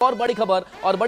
और बड़ी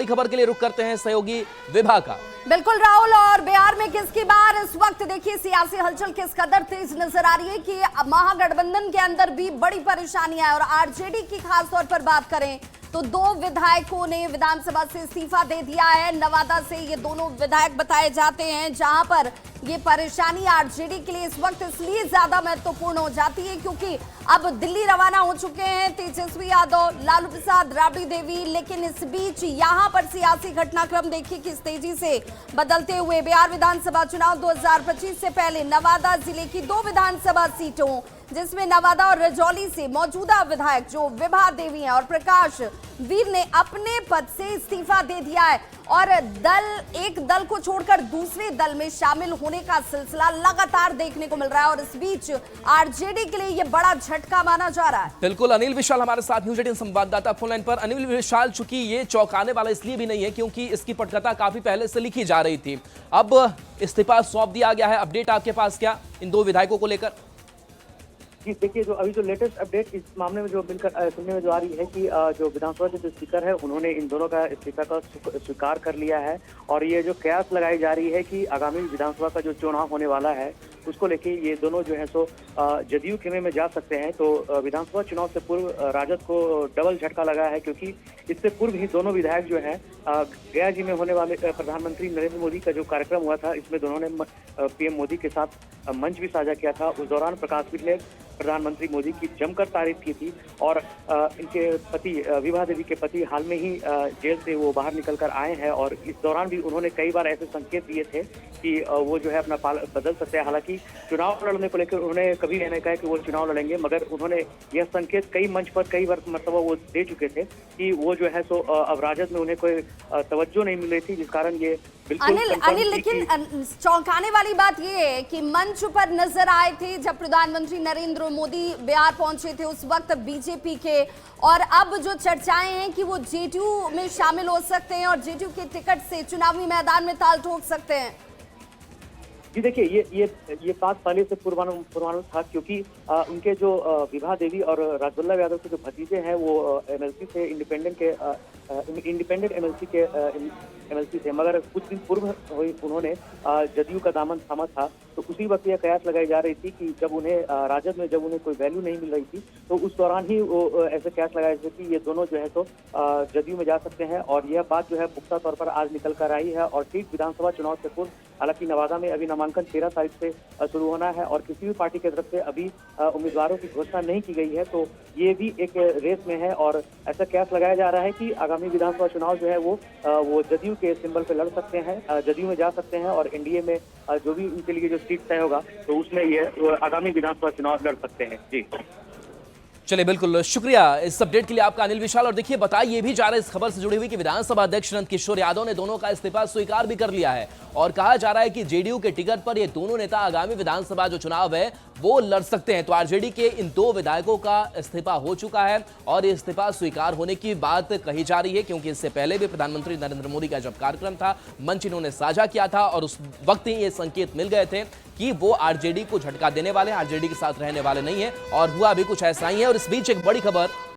खबर के लिए रुख करते हैं सहयोगी विभा का। बिल्कुल राहुल, और बिहार में किसकी बार इस वक्त देखिए सियासी हलचल किस कदर तेज नजर आ रही है कि महागठबंधन के अंदर भी बड़ी परेशानियां है। और आरजेडी की खास तौर पर बात करें तो दो विधायकों ने विधानसभा से इस्तीफा दे दिया है। नवादा से ये दोनों विधायक बताए जाते हैं, जहां पर ये परेशानी आरजेडी के लिए इस वक्त इसलिए ज्यादा महत्वपूर्ण हो जाती है क्योंकि अब दिल्ली रवाना हो चुके हैं तेजस्वी यादव, लालू प्रसाद, राबड़ी देवी। लेकिन इस बीच यहां पर सियासी घटनाक्रम देखिए किस तेजी से बदलते हुए। बिहार विधानसभा चुनाव 2025 से पहले नवादा जिले की दो विधानसभा सीटों, जिसमें नवादा और रजौली से मौजूदा विधायक जो विभा देवी हैं और प्रकाश वीर ने अपने पद से इस्तीफा दे दिया है। और एक दल को छोड़कर दूसरे दल में शामिल होने का सिलसिला लगातार देखने को मिल रहा है। और इस बीच आरजेडी के लिए यह बड़ा झटका माना जा रहा है। बिल्कुल, अनिल विशाल हमारे साथ न्यूज 18 संवाददाता फोन लाइन पर। अनिल विशाल, चूंकि ये चौंकाने वाला इसलिए भी नहीं है क्योंकि इसकी पटकथा काफी पहले से लिखी जा रही थी, अब इस्तीफा सौंप दिया गया है। अपडेट आपके पास क्या इन दो विधायकों को लेकर? जी देखिए, जो अभी जो लेटेस्ट अपडेट इस मामले में जो मिलकर सुनने में जो आ रही है कि जो विधानसभा के जो स्पीकर है उन्होंने इन दोनों का इस्तीफा का स्वीकार कर लिया है। और ये जो कयास लगाई जा रही है कि आगामी विधानसभा का जो चुनाव होने वाला है उसको लेके ये दोनों जो है सो जदयू खेमे में जा सकते हैं। तो विधानसभा चुनाव से पूर्व राजद को डबल झटका लगा है क्योंकि इससे पूर्व ही दोनों विधायक जो है गया जी में होने वाले प्रधानमंत्री नरेंद्र मोदी का जो कार्यक्रम हुआ था, इसमें दोनों ने पीएम मोदी के साथ मंच भी साझा किया था। उस दौरान प्रकाश वीर ने प्रधानमंत्री मोदी की जमकर तारीफ की थी। और इनके पति विभा देवी के पति हाल में ही जेल से वो बाहर निकल कर आए हैं। और इस दौरान भी उन्होंने कई बार ऐसे संकेत दिए थे कि वो जो है अपना पाल बदल सकते हैं। हालांकि चुनाव लड़ने को लेकर उन्होंने कभी नहीं कहा कि वो चुनाव लड़ेंगे, मगर उन्होंने यह संकेत कई मंच पर कई बार मतलब वो दे चुके थे कि वो जो है सो अब राजद में उन्हें कोई तवज्जो नहीं मिल रही थी, जिस कारण ये अनिल लेकिन चौंकाने वाली बात ये है कि मंच पर नजर आए थे जब प्रधानमंत्री नरेंद्र मोदी बिहार पहुंचे थे उस वक्त बीजेपी के। और अब जो चर्चाएं हैं कि वो जेडीयू में शामिल हो सकते हैं और जेडीयू के टिकट से चुनावी मैदान में ताल ठोक सकते हैं। जी देखिए, ये बात पहले से पूर्वानुमान था क्योंकि उनके जो विभा देवी और राजवल्लभ यादव के जो भतीजे हैं वो एमएलसी से इंडिपेंडेंट एमएलसी थे, मगर कुछ दिन पूर्व उन्होंने जदयू का दामन थामा था। तो उसी वक्त यह कयास लगाई जा रही थी कि जब उन्हें राजद में जब उन्हें कोई वैल्यू नहीं मिल रही थी तो उस दौरान ही वो ऐसे कयास लगाए थे कि ये दोनों जो है तो जदयू में जा सकते हैं। और यह बात जो है पुख्ता तौर पर आज निकल कर आई है। और ठीक विधानसभा चुनाव से पूर्व, हालांकि नवादा में अभी नामांकन 13 तारीख से शुरू होना है और किसी भी पार्टी की तरफ से अभी उम्मीदवारों की घोषणा नहीं की गई है। तो ये भी एक रेस में है और ऐसा कयास लगाया जा रहा है कि आगामी विधानसभा चुनाव जो है वो जदयू के सिंबल पे लड़ सकते हैं, जदयू में जा सकते हैं। और एनडीए में जो भी उनके लिए जो सीट तय होगा तो उसमें ये आगामी विधानसभा चुनाव लड़ सकते हैं। जी चलिए, बिल्कुल शुक्रिया इस अपडेट के लिए आपका अनिल विशाल। और देखिए, बताया ये भी जा रहा है इस खबर से जुड़ी हुई कि विधानसभा अध्यक्ष नंद किशोर यादव ने दोनों का इस्तीफा स्वीकार भी कर लिया है। और कहा जा रहा है कि जेडीयू के टिकट पर ये दोनों नेता आगामी विधानसभा जो चुनाव है वो लड़ सकते हैं। तो आरजेडी के इन दो विधायकों का इस्तीफा हो चुका है और ये इस्तीफा स्वीकार होने की बात कही जा रही है क्योंकि इससे पहले भी प्रधानमंत्री नरेंद्र मोदी का जब कार्यक्रम था, मंच इन्होंने साझा किया था और उस वक्त ही ये संकेत मिल गए थे कि वो आरजेडी को झटका देने वाले, आरजेडी के साथ रहने वाले नहीं है। और हुआ भी कुछ ऐसा ही है। और इस बीच एक बड़ी खबर